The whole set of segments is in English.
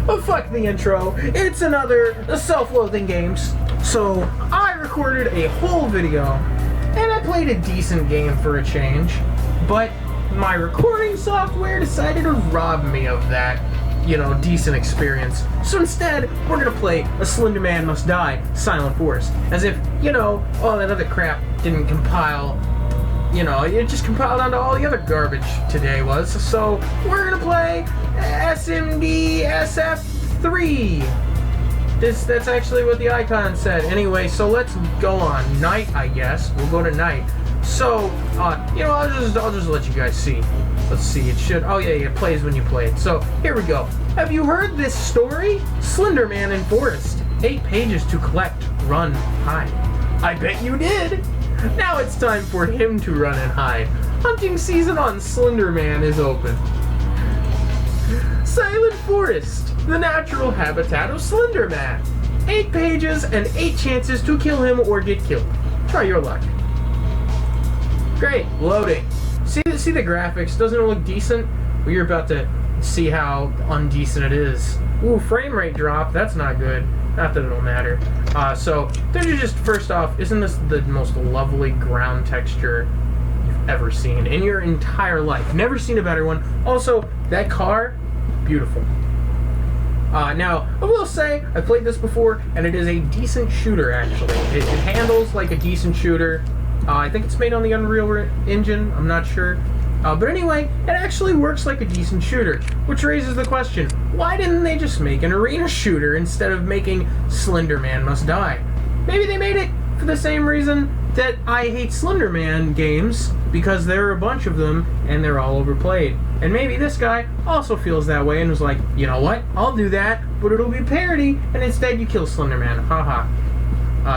Oh, fuck the intro. It's another Self-Loathing Games. So, I recorded a whole video, and I played a decent game for a change, but my recording software decided to rob me of that, decent experience. So instead, we're gonna play a Slenderman Must Die Silent Forest. As if, all that other crap didn't compile. It just compiled onto all the other garbage today was. So, we're gonna play SMDSF3. That's actually what the icon said. Anyway, so let's go on. Night, I guess. We'll go to night. So, I'll just let you guys see. Let's see, it should, oh yeah, it plays when you play it. So, here we go. Have you heard this story? Slenderman in Forest. 8 pages to collect, run, hide. I bet you did! Now it's time for him to run and hide. Hunting season on Slenderman is open. Silent Forest, the natural habitat of Slenderman. 8 pages and 8 chances to kill him or get killed. Try your luck. Great, loading. See the graphics? Doesn't it look decent? Well, you're about to see how undecent it is. Ooh, frame rate drop. That's not good. Not that it'll matter. So, don't you just, first off, isn't this the most lovely ground texture you've ever seen in your entire life? Never seen a better one. Also, that car, beautiful. Now, I will say, I played this before, and it is a decent shooter, actually. It handles like a decent shooter. I think it's made on the Unreal Engine, I'm not sure. But anyway, it actually works like a decent shooter, which raises the question, why didn't they just make an arena shooter instead of making Slenderman Must Die? Maybe they made it for the same reason that I hate Slenderman games, because there are a bunch of them, and they're all overplayed. And maybe this guy also feels that way and was like, you know what, I'll do that, but it'll be parody, and instead you kill Slenderman, haha.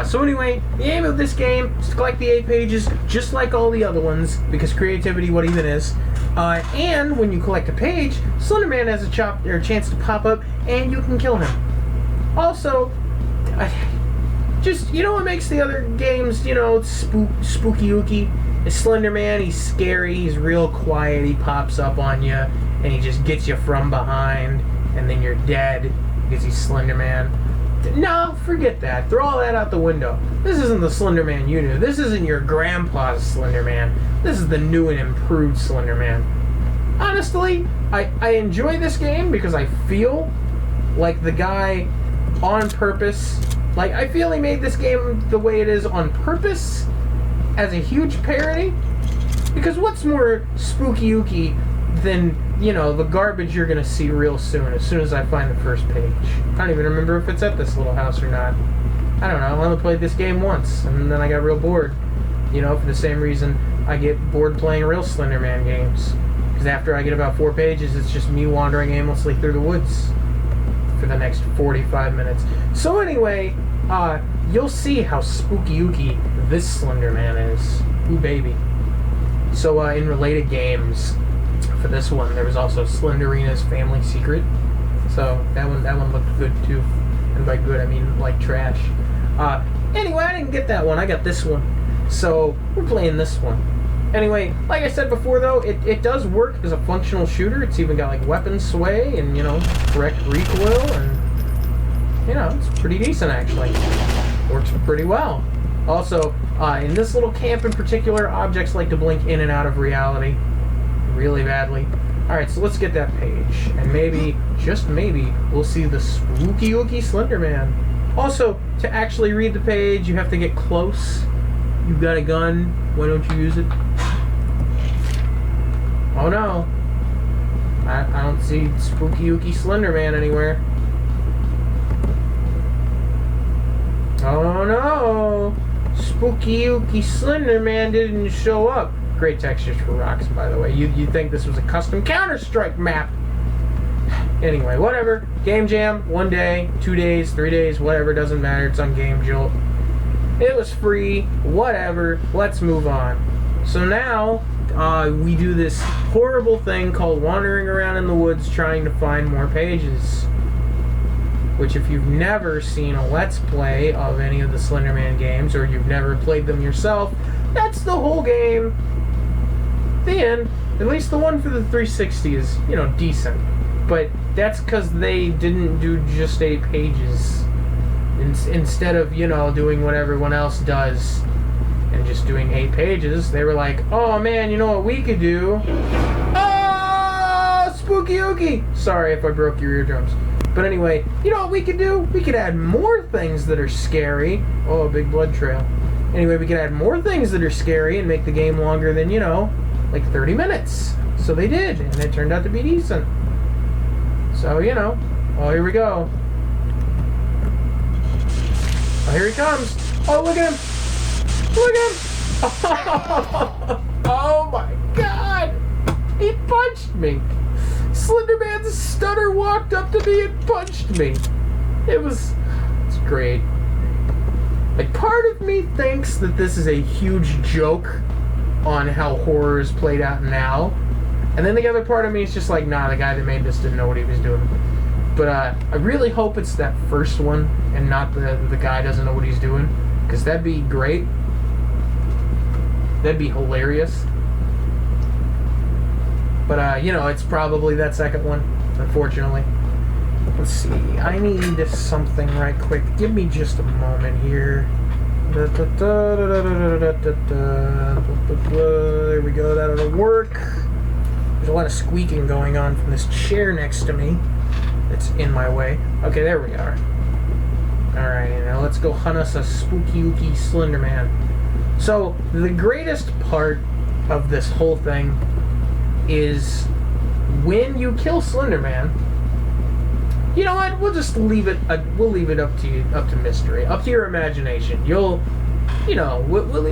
So anyway, the aim of this game is to collect the 8 pages, just like all the other ones, because creativity what even is. And when you collect a page, Slenderman has a chance to pop up, and you can kill him. Also, what makes the other games, spooky-ooky? Is Slenderman, he's scary, he's real quiet, he pops up on you, and he just gets you from behind, and then you're dead, because he's Slenderman. No, forget that. Throw all that out the window. This isn't the Slenderman you knew. This isn't your grandpa's Slenderman. This is the new and improved Slenderman. Honestly, I enjoy this game because I feel like the guy on purpose, like I feel he made this game the way it is on purpose as a huge parody. Because what's more spooky-ooky than, the garbage you're gonna see real soon as I find the first page. I don't even remember if it's at this little house or not. I don't know, I only played this game once, and then I got real bored. For the same reason I get bored playing real Slenderman games. Because after I get about 4 pages, it's just me wandering aimlessly through the woods for the next 45 minutes. So anyway, you'll see how spooky-ooky this Slenderman is. Ooh, baby. So, in related games, for this one, there was also Slenderina's Family Secret. So that one looked good too. And by good, I mean like trash. Anyway, I didn't get that one. I got this one. So we're playing this one. Anyway, like I said before though, it does work as a functional shooter. It's even got like weapon sway and, correct recoil and, it's pretty decent actually. Works pretty well. Also, in this little camp in particular, objects like to blink in and out of reality really badly. Alright, so let's get that page. And maybe, just maybe, we'll see the spooky-ooky Slenderman. Also, to actually read the page, you have to get close. You've got a gun. Why don't you use it? Oh no. I don't see spooky-ooky Slenderman anywhere. Oh no. Spooky-ooky Slenderman didn't show up. Great textures for rocks, by the way. You'd think this was a custom Counter-Strike map. Anyway, whatever. Game Jam, 1 day, 2 days, 3 days, whatever, doesn't matter. It's on Game Jolt. It was free, whatever. Let's move on. So now, we do this horrible thing called wandering around in the woods trying to find more pages. Which, if you've never seen a Let's Play of any of the Slenderman games, or you've never played them yourself, that's the whole game. The end. At least the one for the 360 is, decent. But that's because they didn't do just 8 pages. Instead of, doing what everyone else does and just doing 8 pages, they were like, oh man, you know what we could do? Oh, spooky ooky! Sorry if I broke your eardrums. But anyway, you know what we could do? We could add more things that are scary. Oh, big blood trail. Anyway, we could add more things that are scary and make the game longer than, like 30 minutes. So they did, and it turned out to be decent. So, oh, here we go. Oh, here he comes. Oh, look at him. Look at him. Oh, my God. He punched me. Slenderman's stutter walked up to me and punched me. It's great. Like, part of me thinks that this is a huge joke on how horror is played out now. And then the other part of me is just like, nah, the guy that made this didn't know what he was doing. But I really hope it's that first one and not the guy doesn't know what he's doing. Because that'd be great. That'd be hilarious. But, it's probably that second one, unfortunately. Let's see. I need something right quick. Give me just a moment here. There we go. That'll work. There's a lot of squeaking going on from this chair next to me. It's in my way. Okay, there we are. Alright, now let's go hunt us a spooky ooky Slenderman. So, the greatest part of this whole thing is when you kill Slenderman, you know what? We'll just leave it. We'll leave it up to you, up to mystery, up to your imagination. We'll leave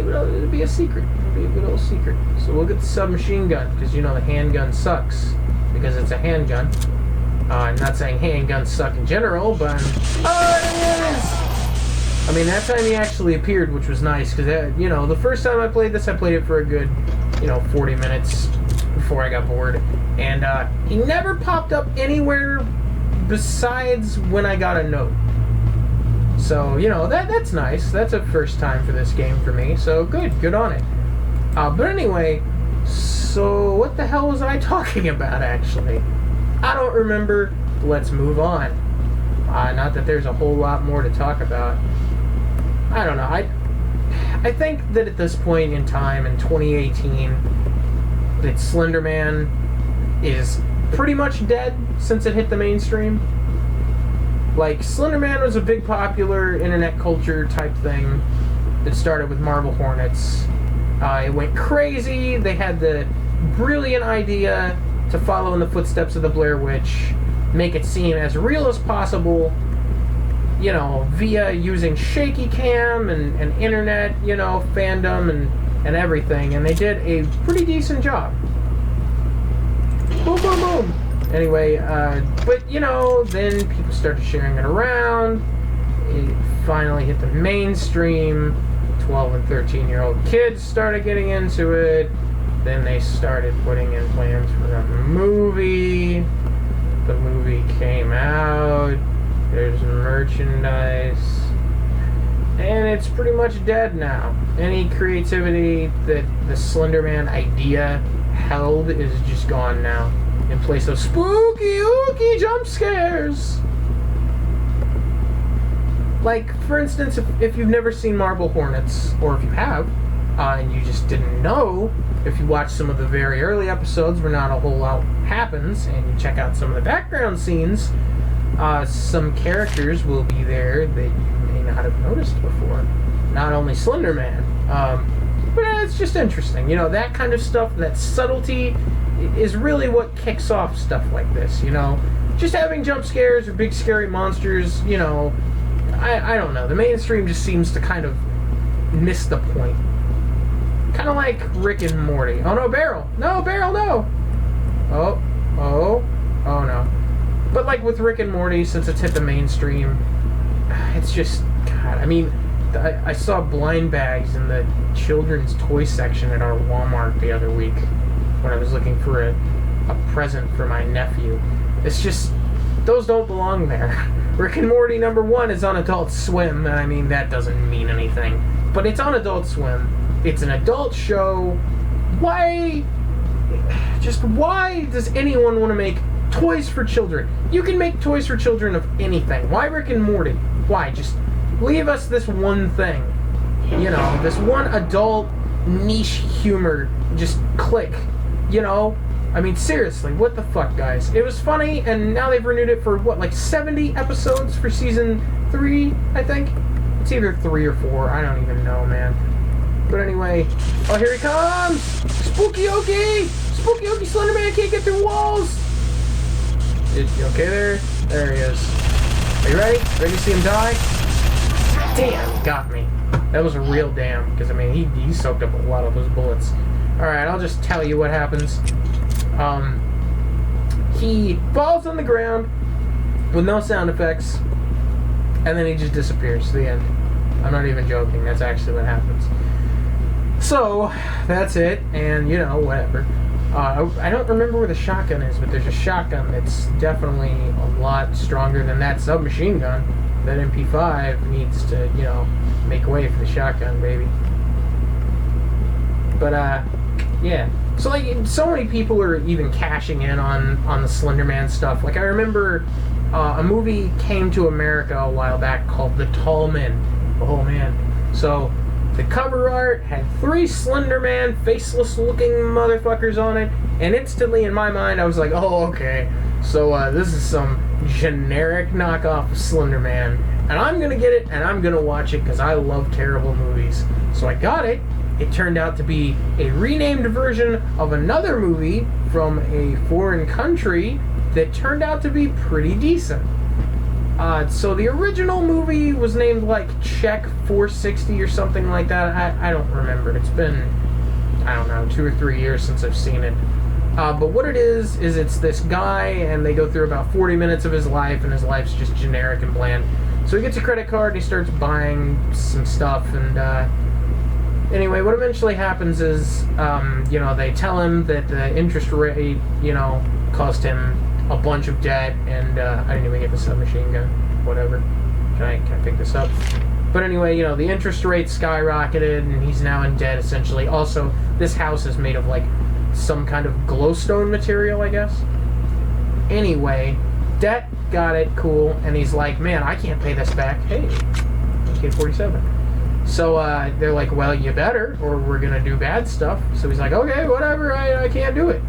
it. It'll be a secret. It'll be a good old secret. So we'll get the submachine gun because the handgun sucks because it's a handgun. I'm not saying handguns suck in general, but oh, it is. I mean, that time he actually appeared, which was nice because the first time I played this, I played it for a good 40 minutes before I got bored, and he never popped up anywhere besides when I got a note. So, that's nice. That's a first time for this game for me. So, good on it. But anyway, so what the hell was I talking about, actually? I don't remember. Let's move on. Not that there's a whole lot more to talk about. I don't know. I think that at this point in time, in 2018, that Slenderman is pretty much dead since it hit the mainstream. Like, Slenderman was a big popular internet culture type thing that started with Marble Hornets. It went crazy. They had the brilliant idea to follow in the footsteps of the Blair Witch, make it seem as real as possible, via using shaky cam and internet, fandom and everything. And they did a pretty decent job. Boom, boom, boom. Anyway, but then people started sharing it around. It finally hit the mainstream. 12 and 13-year-old kids started getting into it. Then they started putting in plans for a movie. The movie came out. There's merchandise. And it's pretty much dead now. Any creativity that the Slenderman idea held is just gone now. In place of spooky ooky jump scares. Like, for instance, if you've never seen Marble Hornets, or if you have, and you just didn't know, if you watch some of the very early episodes where not a whole lot happens, and you check out some of the background scenes, some characters will be there that you may not have noticed before. Not only Slenderman, but it's just interesting. That kind of stuff, that subtlety, is really what kicks off stuff like this. Just having jump scares or big scary monsters, I don't know. The mainstream just seems to kind of miss the point. Kind of like Rick and Morty. Oh no, Barrel! No, Barrel, no! Oh no. But like with Rick and Morty, since it's hit the mainstream, it's just, God, I mean, I saw blind bags in the children's toy section at our Walmart the other week when I was looking for a present for my nephew. It's just, those don't belong there. Rick and Morty number 1 is on Adult Swim, and I mean, that doesn't mean anything. But it's on Adult Swim. It's an adult show. Why does anyone want to make toys for children. You can make toys for children of anything. Why Rick and Morty? Why? Just leave us this one thing. You know, this one adult niche humor. Just click. You know? I mean, seriously, what the fuck, guys? It was funny, and now they've renewed it for, what, like 70 episodes for season 3, I think? It's either 3 or 4. I don't even know, man. But anyway, oh, here he comes! Spooky Okie! Spooky Okie Slenderman can't get through walls! You okay there? There he is. Are you ready? Ready to see him die? Damn, got me. That was a real damn, because, I mean, he soaked up a lot of those bullets. Alright, I'll just tell you what happens. He falls on the ground with no sound effects, and then he just disappears. The end. I'm not even joking. That's actually what happens. So, that's it, and, you know, whatever. I don't remember where the shotgun is, but there's a shotgun that's definitely a lot stronger than that submachine gun. That MP5 needs to, you know, make way for the shotgun, baby. But, yeah. So, like, so many people are even cashing in on the Slenderman stuff. Like, I remember a movie came to America a while back called The Tall Men. Oh, man. So, the cover art had 3 Slenderman, faceless-looking motherfuckers on it, and instantly, in my mind, I was like, oh, okay. So, this is some generic knockoff of Slenderman, and I'm gonna get it, and I'm gonna watch it, because I love terrible movies. So I got it. It turned out to be a renamed version of another movie from a foreign country that turned out to be pretty decent. So the original movie was named like Check 460 or something like that. I don't remember. It's been, I don't know, 2 or 3 years since I've seen it. But what it is it's this guy, and they go through about 40 minutes of his life, and his life's just generic and bland. So he gets a credit card, and he starts buying some stuff, and anyway, what eventually happens is, you know, they tell him that the interest rate, you know, cost him a bunch of debt, and I didn't even get the submachine gun. Whatever. Can I pick this up? But anyway, you know, the interest rate skyrocketed, and he's now in debt, essentially. Also, this house is made of, like, some kind of glowstone material, I guess. Anyway, debt, got it, cool, and he's like, man, I can't pay this back. Hey, AK-47. So, they're like, well, you better, or we're gonna do bad stuff. So he's like, okay, whatever, I can't do it.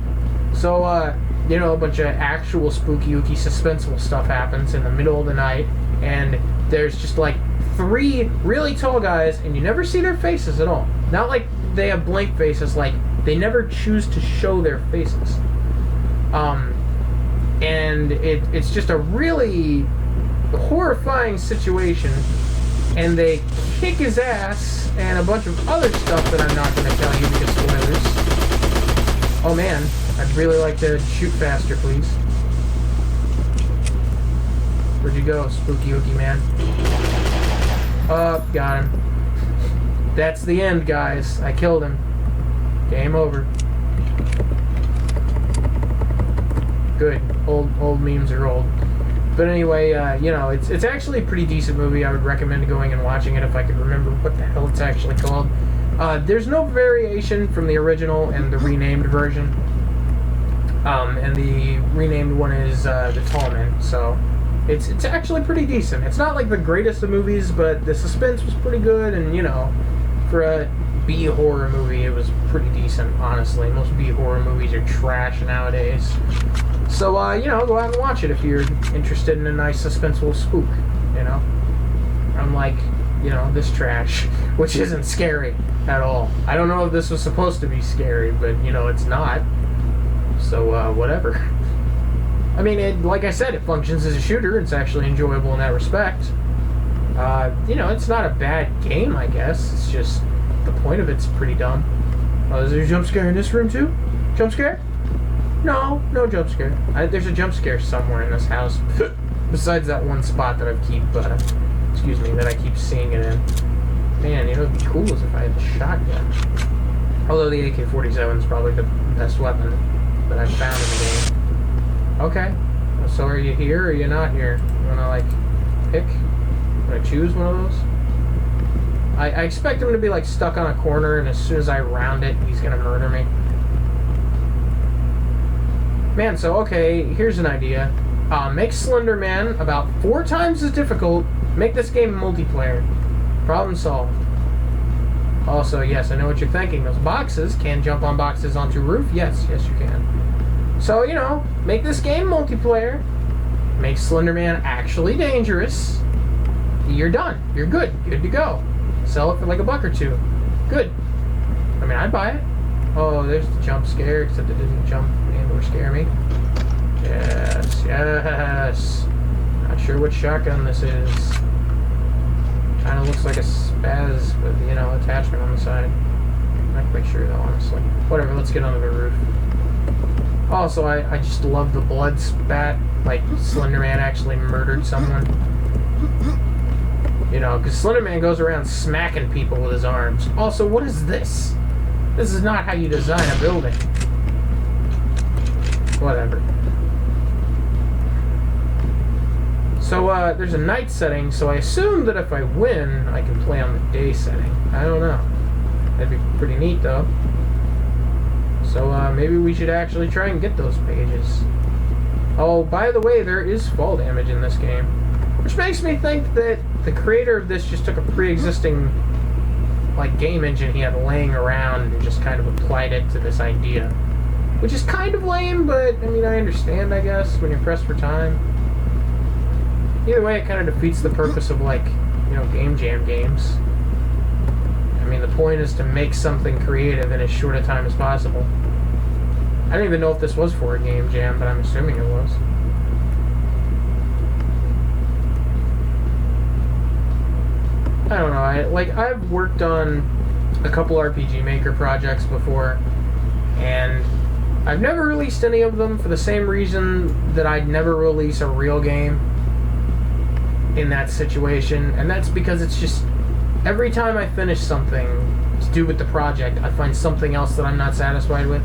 So, you know, a bunch of actual spooky, ooky, suspenseful stuff happens in the middle of the night, and there's just, like, 3 really tall guys, and you never see their faces at all. Not like they have blank faces, like, they never choose to show their faces. And it's just a really horrifying situation, and they kick his ass, and a bunch of other stuff that I'm not going to tell you because spoilers. Oh man, I'd really like to shoot faster, please. Where'd you go, spooky ooky man? Oh, got him. That's the end, guys. I killed him. Game over. Good. Old memes are old. But anyway, you know, it's actually a pretty decent movie. I would recommend going and watching it if I could remember what the hell it's actually called. There's no variation from the original and the renamed version. And the renamed one is The Tall Man. So it's actually pretty decent. It's not like the greatest of movies, but the suspense was pretty good, and, you know, for a B horror movie, it was pretty decent, honestly. Most B horror movies are trash nowadays. So, you know, go out and watch it if you're interested in a nice suspenseful spook, you know? Unlike, you know, this trash, which isn't scary at all. I don't know if this was supposed to be scary, but, you know, it's not. So, whatever. I mean, like I said, it functions as a shooter. It's actually enjoyable in that respect. You know, it's not a bad game, I guess. It's just, the point of it's pretty dumb. Oh, is there a jump scare in this room, too? Jump scare? No jump scare. There's a jump scare somewhere in this house. Besides that one spot that I keep seeing it in. Man, you know, it'd be cool as if I had a shotgun. Although the AK-47 is probably the best weapon that I've found in the game. Okay. So are you here or are you not here? You wanna, like, pick? Wanna choose one of those? I expect him to be, like, stuck on a corner, and as soon as I round it, he's gonna murder me. Man, so, okay, here's an idea. Make Slenderman about 4 times as difficult. Make this game multiplayer. Problem solved. Also, yes, I know what you're thinking. Those boxes can jump on boxes onto roof. Yes, yes, you can. So, you know, make this game multiplayer. Make Slenderman actually dangerous. You're done. You're good. Good to go. Sell it for like $1 or $2. Good. I mean, I'd buy it. Oh, there's the jump scare, except it didn't jump and or scare me. Yes, yes. Not sure what shotgun this is. Kind of looks like a spaz with, you know, attachment on the side. Not quite sure though, honestly. Whatever, let's get under the roof. Also, I just love the blood spat. Like, Slenderman actually murdered someone. You know, because Slenderman goes around smacking people with his arms. Also, what is this? This is not how you design a building. Whatever. So, there's a night setting, so I assume that if I win, I can play on the day setting. I don't know. That'd be pretty neat, though. So, maybe we should actually try and get those pages. Oh, by the way, there is fall damage in this game. Which makes me think that the creator of this just took a pre-existing, like, game engine he had laying around and just kind of applied it to this idea. Which is kind of lame, but, I mean, I understand, I guess, when you're pressed for time. Either way, it kind of defeats the purpose of, like, you know, game jam games. I mean, the point is to make something creative in as short a time as possible. I don't even know if this was for a game jam, but I'm assuming it was. I don't know, I've worked on a couple RPG Maker projects before, and I've never released any of them for the same reason that I'd never release a real game in that situation, and that's because it's just, every time I finish something to do with the project, I find something else that I'm not satisfied with.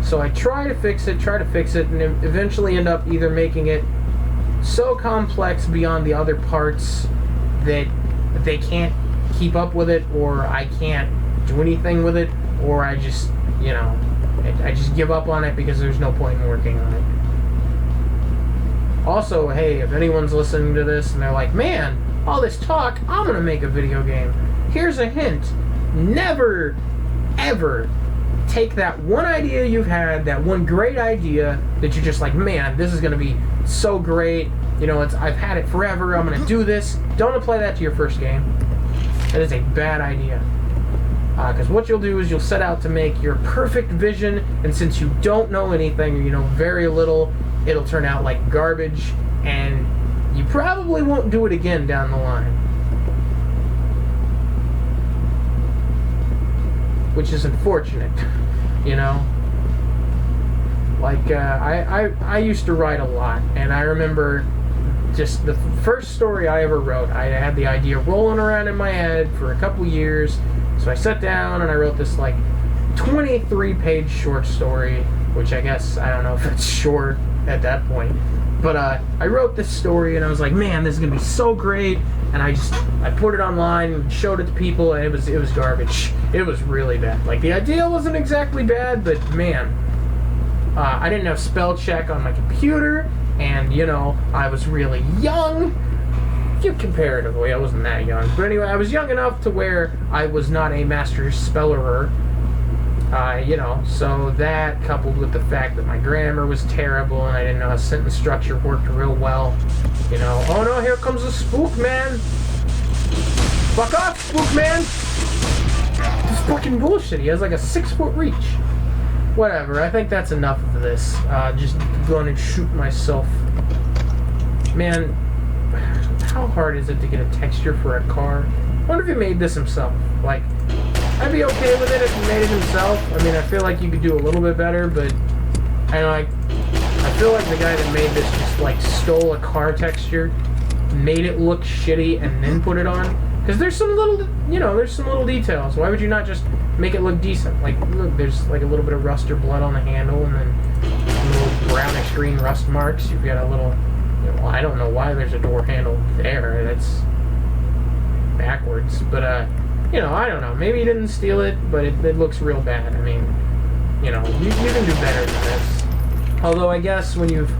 So I try to fix it, and eventually end up either making it so complex beyond the other parts that they can't keep up with it, or I can't do anything with it, or I just, you know, I just give up on it because there's no point in working on it. Also, hey, if anyone's listening to this and they're like, man, all this talk, I'm gonna make a video game. Here's a hint. Never, ever take that one idea you've had, that one great idea that you're just like, man, this is gonna be so great. You know, I've had it forever, I'm gonna do this. Don't apply that to your first game. That is a bad idea. Because what you'll do is you'll set out to make your perfect vision, and since you don't know anything, or you know very little, it'll turn out like garbage, and you probably won't do it again down the line. Which is unfortunate, you know? Like, I used to write a lot, and I remember just the first story I ever wrote, I had the idea rolling around in my head for a couple years, so I sat down and I wrote this, like, 23-page short story, which I guess, I don't know if it's short at that point, but I wrote this story and I was like, man, this is gonna be so great, and I put it online and showed it to people, and it was garbage. It was really bad. Like, the idea wasn't exactly bad, but man, I didn't have spell check on my computer, and you know, I was really young. Comparatively, I wasn't that young, but anyway, I was young enough to where I was not a master spellerer. You know, so that coupled with the fact that my grammar was terrible and I didn't know how sentence structure worked real well, you know, oh no, here comes the spook man. Fuck off, spook man. This fucking bullshit. He has like a 6-foot reach. Whatever, I think that's enough of this. Just going and shoot myself. Man, how hard is it to get a texture for a car? I wonder if he made this himself. Like, I'd be okay with it if he made it himself. I mean, I feel like you could do a little bit better, but I feel like the guy that made this just like stole a car texture, made it look shitty, and then put it on. Because there's some little, you know, there's some little details. Why would you not just make it look decent? Like, look, there's like a little bit of rust or blood on the handle, and then some little brownish green rust marks. You've got a little, you know, I don't know why there's a door handle there. That's backwards, but you know, I don't know. Maybe he didn't steal it, but it looks real bad. I mean, you know, you can do better than this. Although I guess when you've,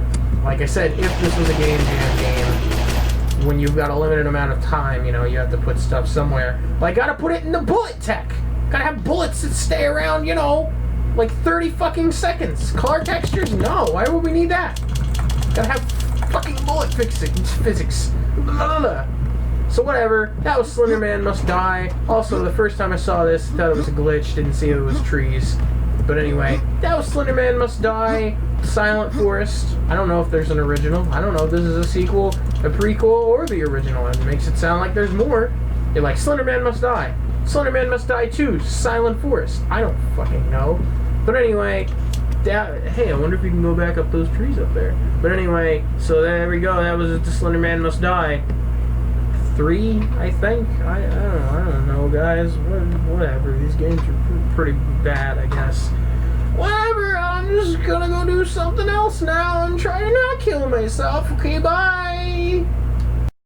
like I said, if this was a game jam game, when you've got a limited amount of time, you know, you have to put stuff somewhere. But I gotta put it in the bullet tech. Gotta have bullets that stay around, you know, like 30 fucking seconds. Color textures? No. Why would we need that? Gotta have fucking bullet physics. Blah, blah, blah. So whatever. That was Slenderman Must Die. Also, the first time I saw this, I thought it was a glitch. Didn't see it was trees. But anyway, that was Slenderman Must Die. Silent Forest. I don't know if there's an original. I don't know if this is a sequel, a prequel, or the original. It makes it sound like there's more. You're like, Slenderman Must Die. Slenderman Must Die 2. Silent Forest. I don't fucking know. But anyway, hey, I wonder if you can go back up those trees up there. But anyway, so there we go. That was the Slenderman Must Die 3, I think. I don't know, guys. Whatever. These games are pretty bad, I guess. Whatever. I'm just gonna go do something else now and try to not kill myself. Okay, bye.